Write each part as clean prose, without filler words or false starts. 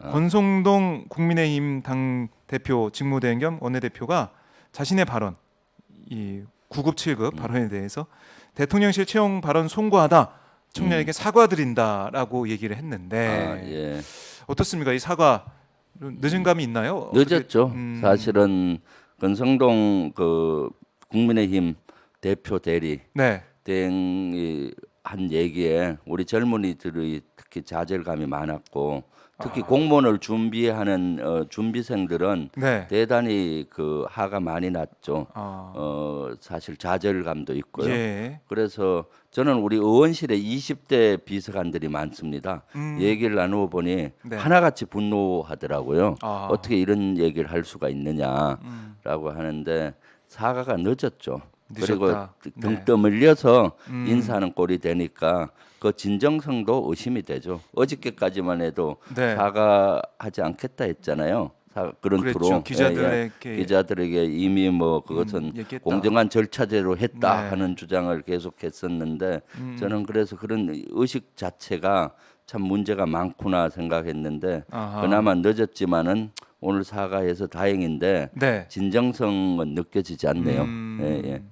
권성동 국민의힘 당 대표 직무대행 겸 원내대표가 자신의 발언, 이 9급 7급 발언에 대해서 대통령실 채용 발언 송구하다, 청년에게 사과드린다라고 얘기를 했는데 예. 어떻습니까? 이 사과 늦은 감이 있나요? 늦었죠. 사실은 권성동 그 국민의힘 대표 대리 네. 대행이 한 얘기에 우리 젊은이들의 특히 좌절감이 많았고 특히 공무원을 준비하는 준비생들은 네. 대단히 그 화가 많이 났죠. 아. 사실 좌절감도 있고요. 예. 그래서 저는 우리 의원실에 20대 비서관들이 많습니다. 얘기를 나누어 보니 네. 하나같이 분노하더라고요. 아. 어떻게 이런 얘기를 할 수가 있느냐라고 하는데 사과가 늦었죠. 그리고 늦었다. 등 네. 떠밀려서 인사하는 꼴이 되니까 그 진정성도 의심이 되죠. 어저께까지만 해도 네. 사과하지 않겠다 했잖아요. 그런 그랬죠. 투로 기자들에게 기자들에게 이미 뭐 그것은 얘기했다. 공정한 절차대로 했다 네. 하는 주장을 계속했었는데 저는 그래서 그런 의식 자체가 참 문제가 많구나 생각했는데 아하. 그나마 늦었지만은 오늘 사과해서 다행인데 네. 진정성은 느껴지지 않네요. 예, 예.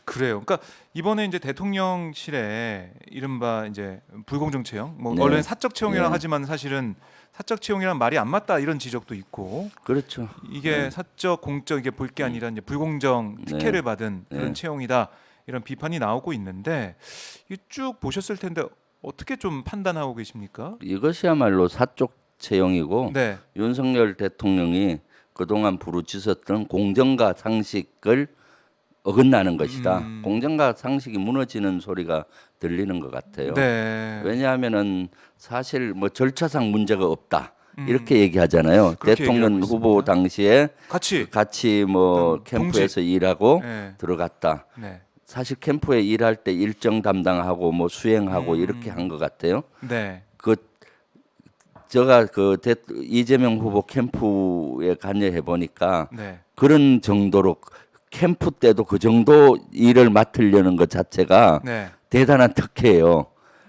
그래요. 그러니까 이번에 이제 대통령실에 이른바 이제 불공정 채용, 뭐 네. 원래는 사적 채용이라 네. 하지만 사실은 사적 채용이란 말이 안 맞다 이런 지적도 있고 그렇죠. 이게 사적 공적 이게 볼 게 아니라 이제 불공정 특혜를 받은 그런 네. 채용이다 이런 비판이 나오고 있는데 이 쭉 보셨을 텐데 어떻게 좀 판단하고 계십니까? 이것이야말로 사적 채용이고 네. 윤석열 대통령이 그동안 부르짖었던 공정과 상식을 어긋나는 것이다. 공정과 상식이 무너지는 소리가 들리는 것 같아요. 네. 왜냐하면은 사실 뭐 절차상 문제가 없다 이렇게 얘기하잖아요. 그렇게 대통령 얘기하고 후보 있습니다. 당시에 같이 뭐 동직. 캠프에서 일하고 네. 들어갔다. 네. 사실 캠프에 일할 때 일정 담당하고 뭐 수행하고 이렇게 한 것 같아요. 네. 그 제가 그 이재명 후보 캠프에 관여해 보니까 네. 그런 정도로 캠프 때도 그 정도 일을 맡으려는 것 자체가 네. 대단한 특혜예요.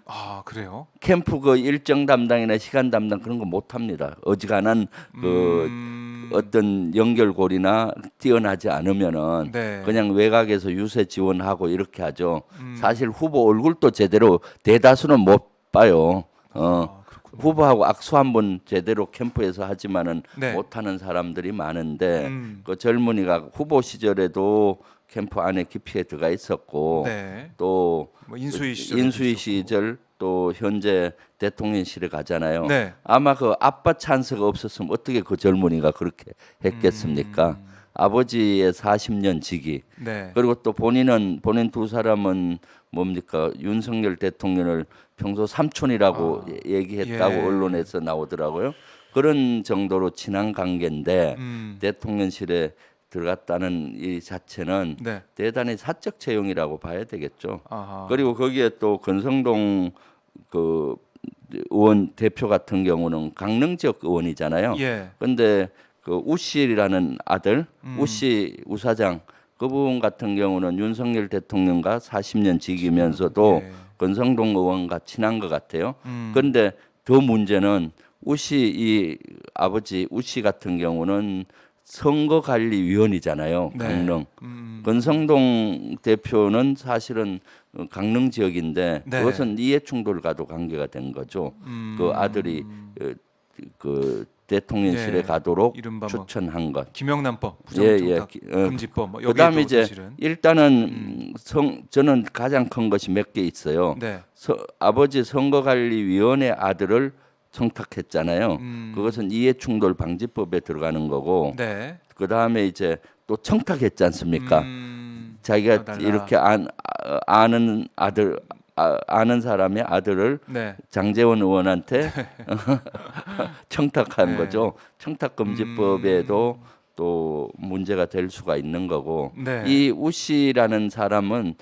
아, 그래요? 캠프 그 일정 담당이나 시간 담당 그런 거 못 합니다. 어지간한 그 어떤 연결고리나 뛰어나지 않으면은 네. 그냥 외곽에서 유세 지원하고 이렇게 하죠. 사실 후보 얼굴도 제대로 대다수는 못 봐요. 아, 그렇군요. 후보하고 악수 한번 제대로 캠프에서 하지만은 네. 못하는 사람들이 많은데 음. 그 젊은이가 후보 시절에도 캠프 안에 깊이 들어가 있었고 네. 또 뭐 인수위 시절 인수위 시절 또 현재 대통령실에 가잖아요. 네. 아마 그 아빠 찬스가 없었으면 어떻게 그 젊은이가 그렇게 했겠습니까? 아버지의 40년 지기 네. 그리고 또 본인 두 사람은 뭡니까 윤석열 대통령을 평소 삼촌이라고 얘기했다고 예. 언론에서 나오더라고요. 그런 정도로 친한 관계인데 대통령실에 들어갔다는 이 자체는 네. 대단히 사적 채용이라고 봐야 되겠죠. 아하. 그리고 거기에 또 권성동 그 의원 대표 같은 경우는 강릉 지역 의원이잖아요. 예. 근데 그 우씨라는 아들, 우씨 우사장 그분 같은 경우는 윤석열 대통령과 40년 지기면서도 예. 권성동 의원과 친한 것 같아요. 그런데 더 문제는 우씨 이 아버지 우씨 같은 경우는 선거관리위원이잖아요. 네. 강릉. 권성동 대표는 사실은 강릉 지역인데 네. 그것은 이해충돌과도 관계가 된 거죠. 그 아들이 그 대통령실에 예. 가도록 이른바 뭐 추천한 것. 김영란법, 예, 부정청탁 예. 금지법 뭐 그다음에 여기에도 이제 사실은 일단은 저는 가장 큰 것이 몇 개 있어요. 네. 아버지 선거관리위원회 아들을 청탁했잖아요. 그것은 이해충돌 방지법에 들어가는 거고. 네. 그다음에 이제 또 청탁했지 않습니까? 자기가 달라. 이렇게 아는 아들 아는 사람의 아들을 네. 장제원 의원한테 청탁한 네. 거죠. 청탁금지법에도 또 문제가 될 수가 있는 거고 네. 이 우씨라는 사람은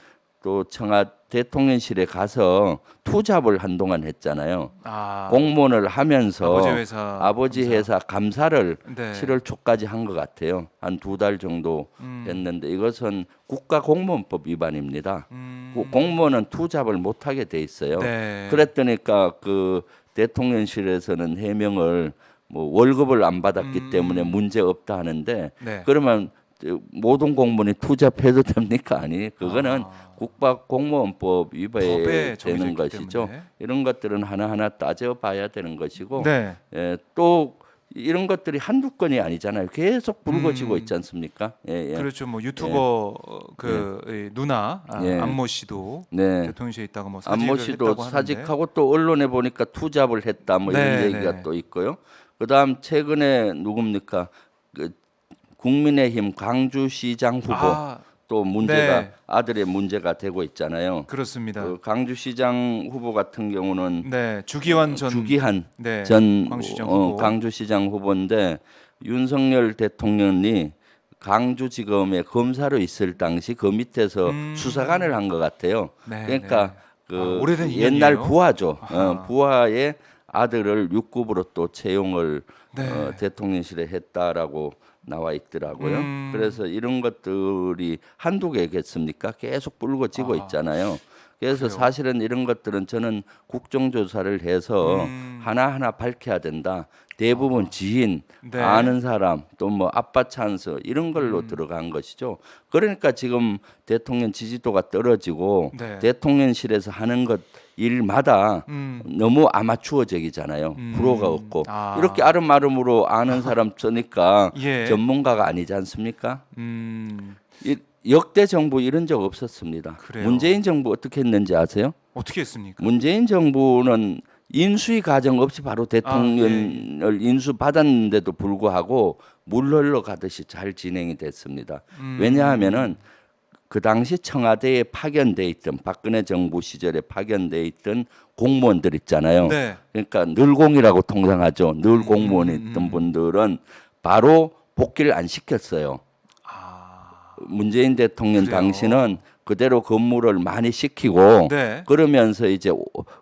또 청와 대통령실에 가서 투잡을 한동안 했잖아요. 아. 공무원을 하면서 아버지 회사 회사 감사를 네. 7월 초까지 한 것 같아요. 한 2달 정도 했는데 이것은 국가공무원법 위반입니다. 공무원은 투잡을 못하게 돼 있어요. 네. 그랬더니까 그 대통령실에서는 해명을 뭐 월급을 안 받았기 때문에 문제 없다 하는데 네. 그러면 모든 공무원이 투잡해도 됩니까? 아니, 그거는 국가공무원법 위반에 법에 정해져 되는 있기 것이죠. 때문에. 이런 것들은 하나하나 따져봐야 되는 것이고 네. 또 이런 것들이 한두 건이 아니잖아요. 계속 불거지고 음. 있지 않습니까? 예, 예. 그렇죠. 뭐 유튜버 이 누나 예. 안모 씨도 네. 대통령실에 있다가 뭐 안모 사직을 씨도 했다고 하는데. 사직하고 또 언론에 보니까 투잡을 했다 뭐 이런 네, 얘기가 네. 또 있고요. 그다음 최근에 누굽니까? 그 국민의힘 광주시장 후보 아, 또 문제가 네. 아들의 문제가 되고 있잖아요. 그렇습니다. 그 광주시장 후보 같은 경우는 네, 주기환 전 주기한 네, 전 광주시장 후보. 광주시장 후보인데 윤석열 대통령이 광주지검에 검사로 있을 당시 그 밑에서 수사관을 한 것 같아요. 네, 그러니까 네. 그 오래된 옛날 인연이에요? 부하죠. 아하. 부하의 아들을 6급으로 또 채용을 네. 대통령실에 했다라고 나와 있더라고요. 그래서 이런 것들이 한두 개겠습니까? 계속 불거지고 있잖아요. 그래서 그래요? 사실은 이런 것들은 저는 국정조사를 해서 하나하나 밝혀야 된다. 대부분 지인, 네. 아는 사람, 또 뭐 아빠 찬스 이런 걸로 들어간 것이죠. 그러니까 지금 대통령 지지도가 떨어지고 네. 대통령실에서 하는 것 일마다 너무 아마추어적이잖아요. 프로가 없고 아. 이렇게 아름아름으로 아는 사람 쓰니까 예. 전문가가 아니지 않습니까? 음, 역대 정부 이런 적 없었습니다. 그래요. 문재인 정부 어떻게 했는지 아세요? 어떻게 했습니까? 문재인 정부는 인수위 과정 없이 바로 예. 대통령을 인수받았는데도 불구하고 물 흘러가듯이 잘 진행이 됐습니다. 왜냐하면은 그 당시 청와대에 파견돼 있던 박근혜 정부 시절에 파견돼 있던 공무원들 있잖아요. 네. 그러니까 늘공이라고 통상하죠. 늘 공무원이 있던 분들은 바로 복귀를 안 시켰어요. 아, 문재인 대통령 그래요? 당시는 그대로 근무를 많이 시키고 네. 그러면서 이제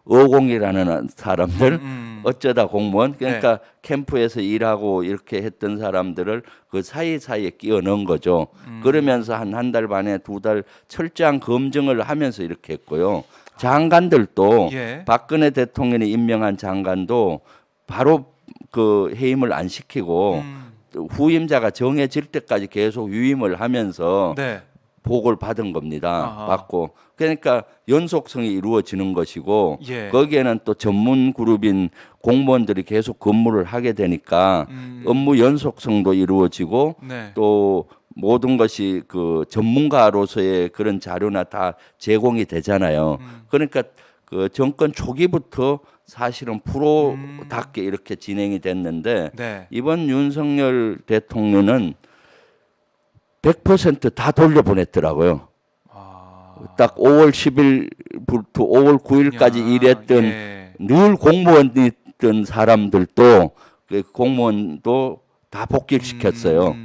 어공이라는 사람들 어쩌다 공무원 그러니까 네. 캠프에서 일하고 이렇게 했던 사람들을 그 사이사이에 끼워 넣은 거죠. 그러면서 한 달 반에 2달 철저한 검증을 하면서 이렇게 했고요. 장관들도 예. 박근혜 대통령이 임명한 장관도 바로 그 해임을 안 시키고 후임자가 정해질 때까지 계속 유임을 하면서 네. 복을 받은 겁니다. 아하. 받고 그러니까 연속성이 이루어지는 것이고 예. 거기에는 또 전문 그룹인 공무원들이 계속 근무를 하게 되니까 업무 연속성도 이루어지고 네. 또 모든 것이 그 전문가로서의 그런 자료나 다 제공이 되잖아요. 그러니까 그 정권 초기부터 사실은 프로답게 이렇게 진행이 됐는데 네. 이번 윤석열 대통령은 100%다 돌려보냈더라고요. 아, 딱 5월 10일부터 5월 9일까지 그냥, 일했던 예. 늘 공무원이던 사람들도 그 공무원도 다 복귀를 시켰어요.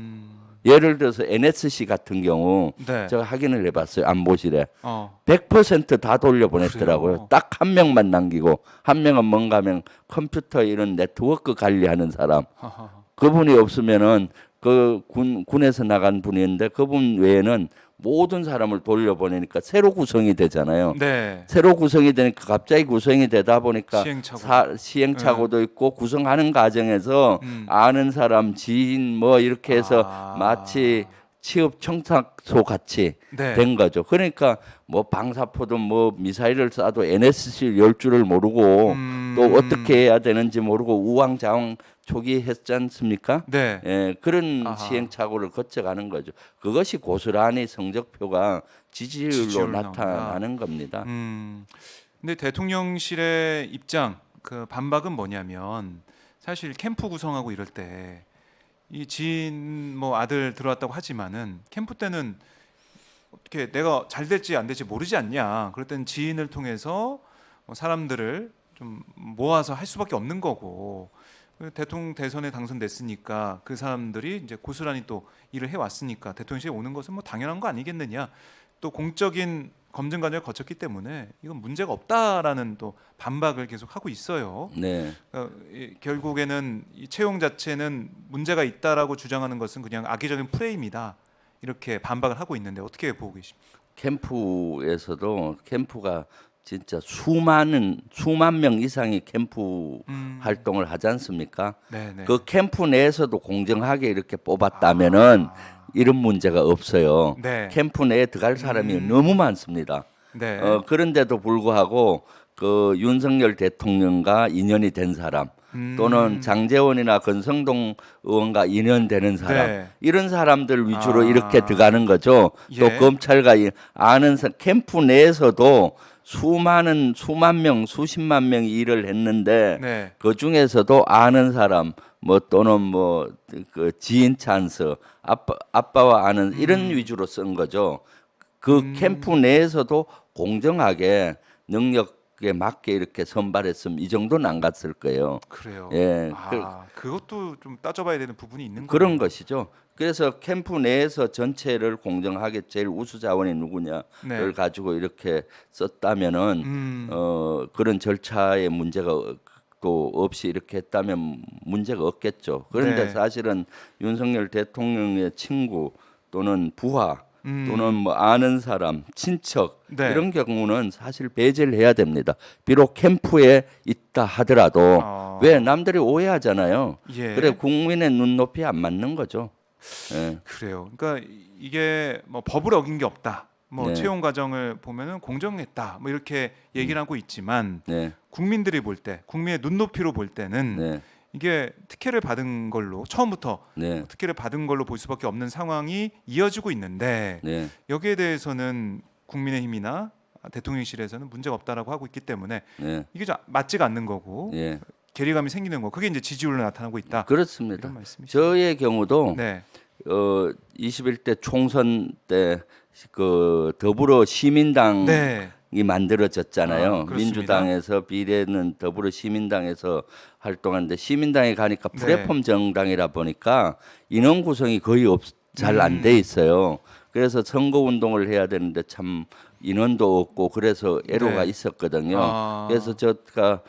예를 들어서 NSC 같은 경우 네. 제가 확인을 해봤어요. 안보실에 100%다 그래요? 돌려보냈더라고요. 딱 한 명만 남기고 한 명은 뭔가 하면 컴퓨터 이런 네트워크 관리하는 사람. 하하. 그분이 없으면은 그 군에서 나간 분인데 그분 외에는 모든 사람을 돌려보내니까 새로 구성이 되잖아요. 네. 새로 구성이 되니까 갑자기 구성이 되다 보니까 시행착오. 시행착오도 있고 구성하는 과정에서 아는 사람, 지인 뭐 이렇게 해서 아. 마치 취업 청탁소 같이 네. 된 거죠. 그러니까 뭐 방사포든 뭐 미사일을 쏴도 NSC 열 줄을 모르고 또 어떻게 해야 되는지 모르고 우왕좌왕 초기 했지 않습니까? 네. 예, 그런 아하. 시행착오를 거쳐가는 거죠. 그것이 고스란히 성적표가 지지율로 지지율로 나타나는 겁니다. 근데 대통령실의 입장 그 반박은 뭐냐면 사실 캠프 구성하고 이럴 때 이 지인 뭐 아들 들어왔다고 하지만은 캠프 때는 어떻게 내가 잘 될지 안 될지 모르지 않냐. 그럴 때는 지인을 통해서 사람들을 좀 모아서 할 수밖에 없는 거고 대통령 대선에 당선됐으니까 그 사람들이 이제 고스란히 또 일을 해왔으니까 대통령실에 오는 것은 뭐 당연한 거 아니겠느냐. 또 공적인 검증 과정을 거쳤기 때문에 이건 문제가 없다라는 또 반박을 계속 하고 있어요. 네. 결국에는 이 채용 자체는 문제가 있다라고 주장하는 것은 그냥 악의적인 프레임이다. 이렇게 반박을 하고 있는데 어떻게 보고 계십니까? 캠프에서도 캠프가 진짜 수만 명 이상이 캠프 활동을 하지 않습니까? 네네. 그 캠프 내에서도 공정하게 이렇게 뽑았다면은 이런 문제가 없어요. 네. 캠프 내에 들어갈 사람이 너무 많습니다. 네. 그런데도 불구하고 그 윤석열 대통령과 인연이 된 사람 또는 장제원이나 권성동 의원과 인연되는 사람 네. 이런 사람들 위주로 아. 이렇게 들어가는 거죠. 또 예. 검찰과 아는 캠프 내에서도 수만 명, 수십만 명이 일을 했는데 네. 그 중에서도 아는 사람 뭐 또는 뭐 그 지인 찬스 아빠와 아는 이런 위주로 쓴 거죠. 그 캠프 내에서도 공정하게 능력에 맞게 이렇게 선발했으면 이 정도는 안 갔을 거예요. 그래요. 예, 그것도 좀 따져봐야 되는 부분이 있는 그런 거예요. 것이죠. 그래서 캠프 내에서 전체를 공정하게 제일 우수 자원이 누구냐를 네. 가지고 이렇게 썼다면은 그런 절차에 문제가 또 없이 이렇게 했다면 문제가 없겠죠. 그런데 네. 사실은 윤석열 대통령의 친구 또는 부하 음. 또는 뭐 아는 사람, 친척 네. 이런 경우는 사실 배제를 해야 됩니다. 비록 캠프에 있다 하더라도 왜 남들이 오해하잖아요. 예. 그래 국민의 눈높이에 안 맞는 거죠. 예. 그래요. 그러니까 이게 뭐 법을 어긴 게 없다. 뭐 네. 채용 과정을 보면은 공정했다. 뭐 이렇게 얘기를 하고 있지만 네, 국민들이 볼 때, 국민의 눈높이로 볼 때는 네, 이게 특혜를 받은 걸로 처음부터 네, 특혜를 받은 걸로 볼 수밖에 없는 상황이 이어지고 있는데 네, 여기에 대해서는 국민의힘이나 대통령실에서는 문제가 없다라고 하고 있기 때문에 네, 이게 좀 맞지가 않는 거고 네. 괴리감이 생기는 거. 그게 이제 지지율로 나타나고 있다. 그렇습니다. 이런 말씀이시죠. 저의 경우도 네. 21대 총선 때 그 더불어 시민당이 네. 만들어졌잖아요. 그렇습니다. 민주당에서 비례는 더불어 시민당에서 활동하는데 시민당에 가니까 네. 플랫폼 정당이라 보니까 인원 구성이 거의 잘 안 돼 있어요. 그래서 선거 운동을 해야 되는데 참 인원도 없고 그래서 애로가 네. 있었거든요. 그래서 제가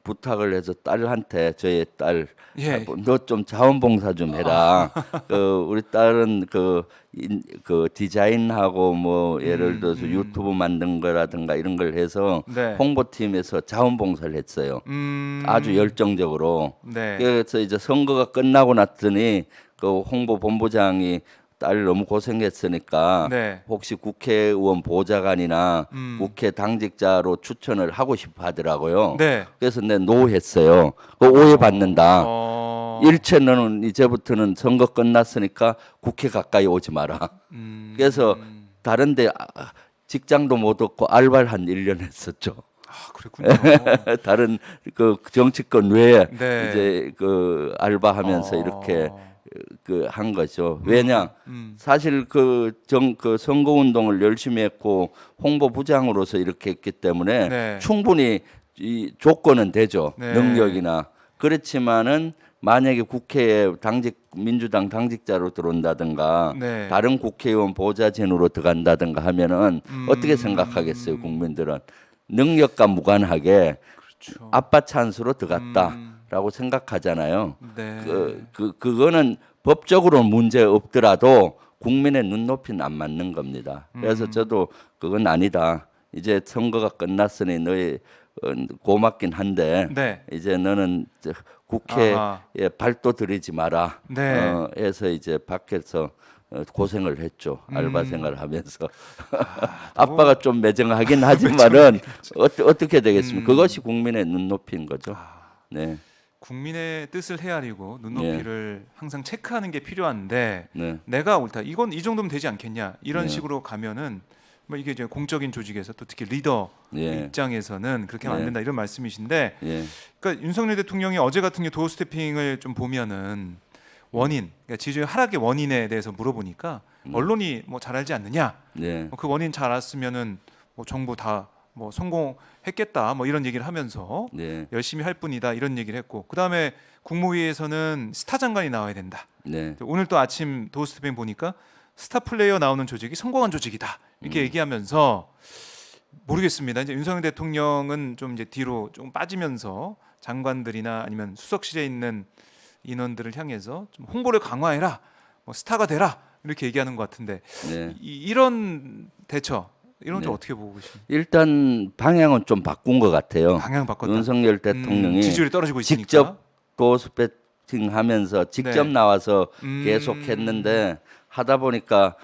부탁을 해서 딸한테 저의 딸 예. 너 좀 자원봉사 좀 해라. 우리 딸은 그 디자인하고 뭐 예를 들어서 유튜브 만든 거라든가 이런 걸 해서 네. 홍보팀에서 자원봉사를 했어요. 음. 아주 열정적으로. 네. 그래서 이제 선거가 끝나고 났더니 그 홍보본부장이 딸 너무 고생했으니까 네. 혹시 국회의원 보좌관이나 음. 국회 당직자로 추천을 하고 싶어 하더라고요. 네. 그래서 내 노했어요. 그 오해받는다. 어. 일체 너는 이제부터는 선거 끝났으니까 국회 가까이 오지 마라. 그래서 다른데 직장도 못 얻고 알바를 한 1년 했었죠. 그랬군요. 다른 그 정치권 외에 네. 이제 그 알바하면서 이렇게 그 한 거죠. 왜냐? 사실 그 선거 운동을 열심히 했고 홍보부장으로서 이렇게 했기 때문에 네. 충분히 이 조건은 되죠. 네. 능력이나 그렇지만은 만약에 국회에 민주당 당직자로 들어온다든가 네. 다른 국회의원 보좌진으로 들어간다든가 하면은 어떻게 생각하겠어요, 국민들은? 능력과 무관하게 그렇죠. 아빠 찬스로 들어갔다라고 생각하잖아요. 네. 그거는 법적으로 문제 없더라도 국민의 눈높이는 안 맞는 겁니다. 그래서 저도 그건 아니다. 이제 선거가 끝났으니 너희 고맙긴 한데 네. 이제 너는 국회에 아하. 발도 들이지 마라. 네. 해서 이제 밖에서 고생을 했죠. 알바 생활하면서 아빠가 좀 매정하긴 하지만은 어떻게 되겠습니까? 그것이 국민의 눈높이인 거죠. 네, 국민의 뜻을 헤아리고 눈높이를 항상 체크하는 게 필요한데 네, 내가 옳다. 이건 이 정도면 되지 않겠냐. 이런 네. 식으로 가면은 뭐 이게 이제 공적인 조직에서 또 특히 리더 예, 입장에서는 그렇게 하면 안 네. 된다 이런 말씀이신데 예, 그러니까 윤석열 대통령이 어제 같은 경우 도어 스태핑을 좀 보면은 원인, 그러니까 지지율 하락의 원인에 대해서 물어보니까 언론이 뭐 잘 알지 않느냐. 네, 그 원인 잘 알았으면은 뭐 정부 다 뭐 성공했겠다. 뭐 이런 얘기를 하면서 네, 열심히 할 뿐이다 이런 얘기를 했고 그 다음에 국무회의에서는 스타 장관이 나와야 된다. 네, 오늘 또 아침 도어 스태핑 보니까 스타 플레이어 나오는 조직이 성공한 조직이다 이렇게 얘기하면서 모르겠습니다. 이제 윤석열 대통령은 좀 이제 뒤로 좀 빠지면서 장관들이나 아니면 수석실에 있는 인원들을 향해서 좀 홍보를 강화해라, 뭐 스타가 되라 이렇게 얘기하는 것 같은데 네. 이런 대처 이런 좀 네. 어떻게 보고 계십니까? 일단 방향은 좀 바꾼 것 같아요. 방향 바꿨다. 윤석열 대통령이 지지율이 떨어지고 있으니까. 직접 고스배팅하면서 직접 네. 나와서 계속 했는데 하다 보니까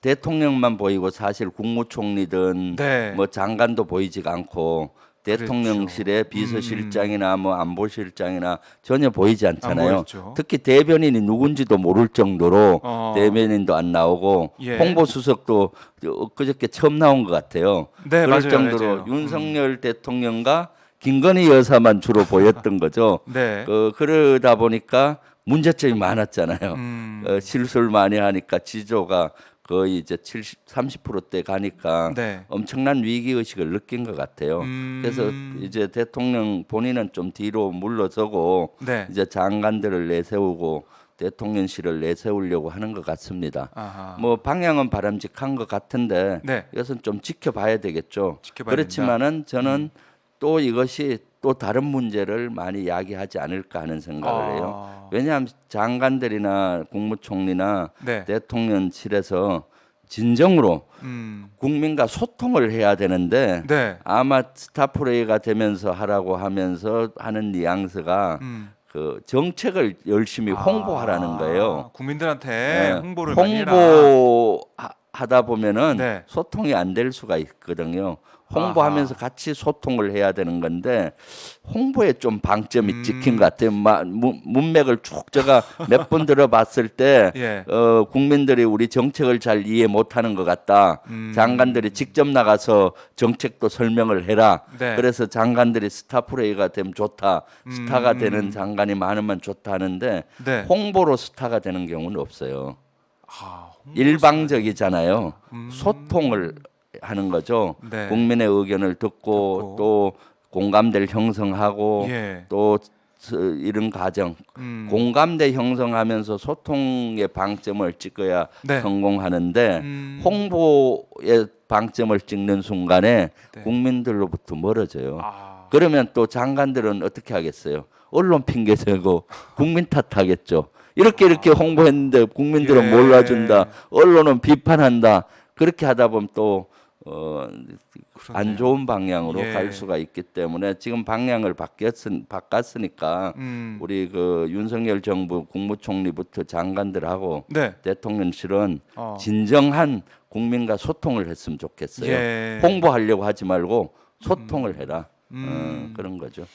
대통령만 보이고 사실 국무총리든 네. 뭐 장관도 보이지가 않고 대통령실의 비서실장이나 뭐 안보실장이나 전혀 보이지 안 않잖아요. 보였죠. 특히 대변인이 누군지도 모를 정도로 대변인도 안 나오고 예. 홍보수석도 엊그저께 처음 나온 것 같아요. 네, 그럴 맞아요, 정도로 맞아요. 윤석열 대통령과 김건희 여사만 주로 보였던 거죠. 네. 그러다 보니까 문제점이 많았잖아요. 음. 실수를 많이 하니까 지조가 거의 이제 30%대 가니까 네. 엄청난 위기 의식을 느낀 것 같아요. 그래서 이제 대통령 본인은 좀 뒤로 물러서고 네. 이제 장관들을 내세우고 대통령실을 내세우려고 하는 것 같습니다. 아하. 뭐 방향은 바람직한 것 같은데 네. 이것은 좀 지켜봐야 되겠죠. 지켜봐야 그렇지만은 저는 또 이것이 또 다른 문제를 많이 야기하지 않을까 하는 생각을 해요. 왜냐하면 장관들이나 국무총리나 네. 대통령실에서 진정으로 국민과 소통을 해야 되는데 네. 아마 스타프레이가 되면서 하라고 하면서 하는 뉘앙스가 그 정책을 열심히 홍보하라는 거예요. 국민들한테 네. 홍보를 많이 해라. 홍보하다 보면은 네. 소통이 안 될 수가 있거든요. 홍보하면서 같이 소통을 해야 되는 건데 홍보에 좀 방점이 찍힌 것 같아요. 문맥을 쭉 제가 몇 번 들어봤을 때 예. 국민들이 우리 정책을 잘 이해 못하는 것 같다. 장관들이 직접 나가서 정책도 설명을 해라. 네. 그래서 장관들이 스타프레이가 되면 좋다. 스타가 되는 장관이 많으면 좋다 하는데 네. 홍보로 스타가 되는 경우는 없어요. 홍보 일방적이잖아요. 소통을 하는 거죠. 네. 국민의 의견을 듣고 또 공감대를 형성하고 예. 또 이런 과정 공감대 형성하면서 소통의 방점을 찍어야 네. 성공하는데 홍보의 방점을 찍는 순간에 네. 국민들로부터 멀어져요. 아. 그러면 또 장관들은 어떻게 하겠어요? 언론 핑계 대고 국민 탓하겠죠. 이렇게 홍보했는데 국민들은 예. 몰라준다. 언론은 비판한다. 그렇게 하다 보면 또 안 좋은 방향으로 예. 갈 수가 있기 때문에 지금 방향을 바꿨으니까 우리 그 윤석열 정부 국무총리부터 장관들하고 네. 대통령실은 진정한 국민과 소통을 했으면 좋겠어요. 예. 홍보하려고 하지 말고 소통을 해라. 그런 거죠.